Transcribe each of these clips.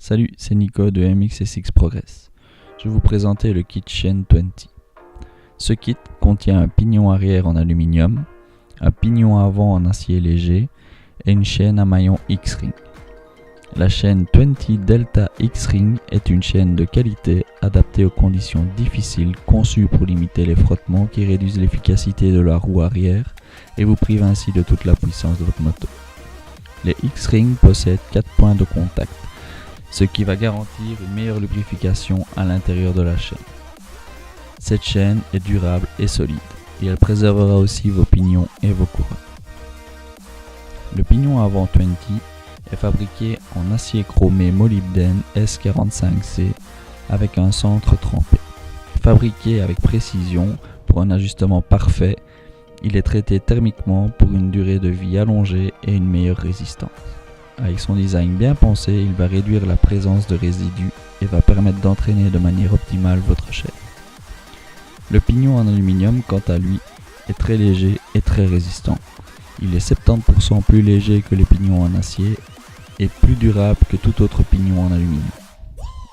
Salut, c'est Nico de MXSX Progress. Je vais vous présenter le kit chaîne 20. Ce kit contient un pignon arrière en aluminium, un pignon avant en acier léger et une chaîne à maillon X-Ring. La chaîne 20 Delta X-Ring est une chaîne de qualité adaptée aux conditions difficiles, conçue pour limiter les frottements qui réduisent l'efficacité de la roue arrière et vous privent ainsi de toute la puissance de votre moto. Les X-Ring possèdent 4 points de contact, ce qui va garantir une meilleure lubrification à l'intérieur de la chaîne. Cette chaîne est durable et solide et elle préservera aussi vos pignons et vos couronnes. Le pignon avant 20 est fabriqué en acier chromé molybdène S45C avec un centre trempé. Fabriqué avec précision pour un ajustement parfait, il est traité thermiquement pour une durée de vie allongée et une meilleure résistance. Avec son design bien pensé, il va réduire la présence de résidus et va permettre d'entraîner de manière optimale votre chaîne. Le pignon en aluminium, quant à lui, est très léger et très résistant. Il est 70% plus léger que les pignons en acier et plus durable que tout autre pignon en aluminium.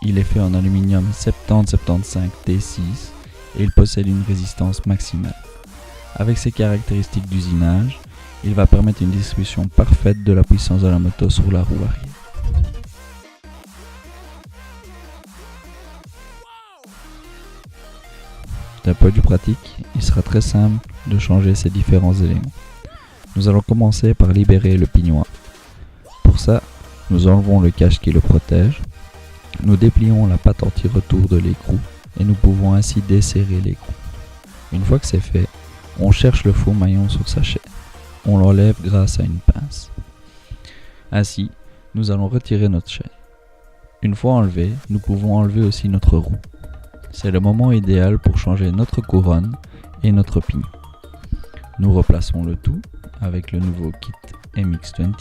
Il est fait en aluminium 7075 T6 et il possède une résistance maximale. Avec ses caractéristiques d'usinage, il va permettre une distribution parfaite de la puissance de la moto sur la roue arrière. D'un point de vue pratique, il sera très simple de changer ces différents éléments. Nous allons commencer par libérer le pignon. Pour ça, nous enlevons le cache qui le protège, nous déplions la patte anti-retour de l'écrou et nous pouvons ainsi desserrer l'écrou. Une fois que c'est fait, on cherche le faux maillon sur sa chaîne. On l'enlève grâce à une pince. Ainsi, nous allons retirer notre chaîne. Une fois enlevé, nous pouvons enlever aussi notre roue. C'est le moment idéal pour changer notre couronne et notre pignon. Nous replaçons le tout avec le nouveau kit MX20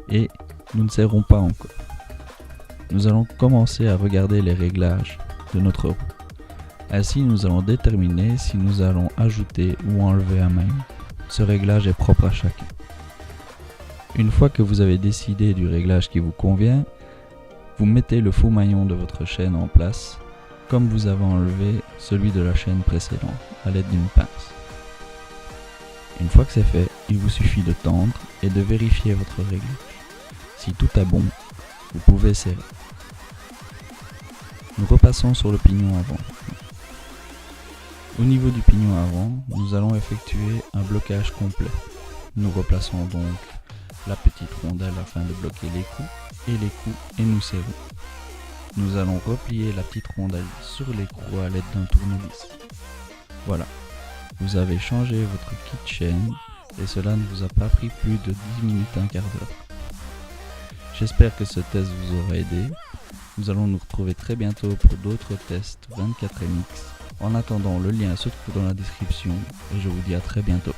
et nous ne serrons pas encore. Nous allons commencer à regarder les réglages de notre roue. Ainsi, nous allons déterminer si nous allons ajouter ou enlever un maillon. Ce réglage est propre à chacun. Une fois que vous avez décidé du réglage qui vous convient, vous mettez le faux maillon de votre chaîne en place, comme vous avez enlevé celui de la chaîne précédente, à l'aide d'une pince. Une fois que c'est fait, il vous suffit de tendre et de vérifier votre réglage. Si tout est bon, vous pouvez serrer. Nous repassons sur le pignon avant. Au niveau du pignon avant, nous allons effectuer un blocage complet. Nous replaçons donc la petite rondelle afin de bloquer les coups et nous serrons. Nous allons replier la petite rondelle sur l'écrou à l'aide d'un tournevis. Voilà, vous avez changé votre kit chaîne et cela ne vous a pas pris plus de 10 minutes, un quart d'heure. J'espère que ce test vous aura aidé. Nous allons nous retrouver très bientôt pour d'autres tests 24MX. En attendant, le lien se trouve dans la description et je vous dis à très bientôt.